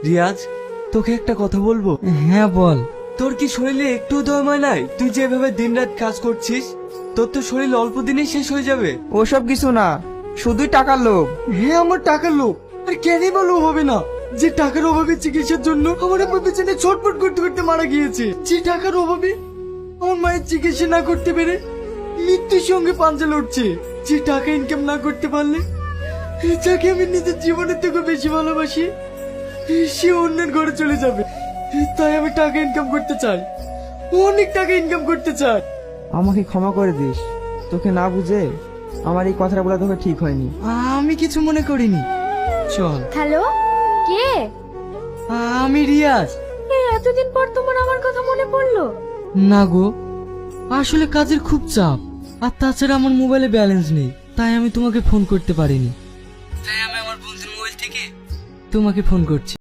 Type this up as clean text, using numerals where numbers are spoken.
রিয়াজ, তোকে একটা কথা বলবো। হ্যাঁ বল। তোর কি শরীরে একটু দময় নাই? তুই যেভাবে দিনরাত কাজ করছিস, তোর তো শরীর অল্প দিনেই শেষ হয়ে যাবে। ওসব কিছু না, শুধুই টাকার লোভ। হ্যাঁ, আমার টাকার লোভ। আর কেনই বা লোভ হবে না? যে টাকার অভাবে চিকিৎসার জন্য আমার আমার পেছনে ছটফট করতে করতে মারা গিয়েছে। যে টাকার অভাবে আমার মায়ের চিকিৎসা না করতে পেরে মৃত্যুর সঙ্গে পাঞ্জা লড়ছে। যে টাকা ইনকাম না করতে পারলে, যাকে আমি নিজের জীবনের থেকে বেশি ভালোবাসি, সে অন্যের ঘরে চলে যাবে। তাই আমি টাকা ইনকাম করতে চাই, অনেক টাকা ইনকাম করতে চাই। আমাকে ক্ষমা করে দিস, তোকে না বুঝে আমার এই কথাটা বলা তোকে ঠিক হয়নি। আমি কিছু মনে করিনি। চল। হ্যালো, কে? আমি রিয়াজ। এই এতদিন পর তোমার আমার কথা মনে পড়লো? না গো, আসলে কাজের খুব চাপ, আর তাছাড়া আমার মোবাইলে ব্যালেন্স নেই, তাই আমি তোমাকে ফোন করতে পারিনি। তাই আমি আমার বন্ধুর মোবাইল থেকে তোমাকে ফোন করছি।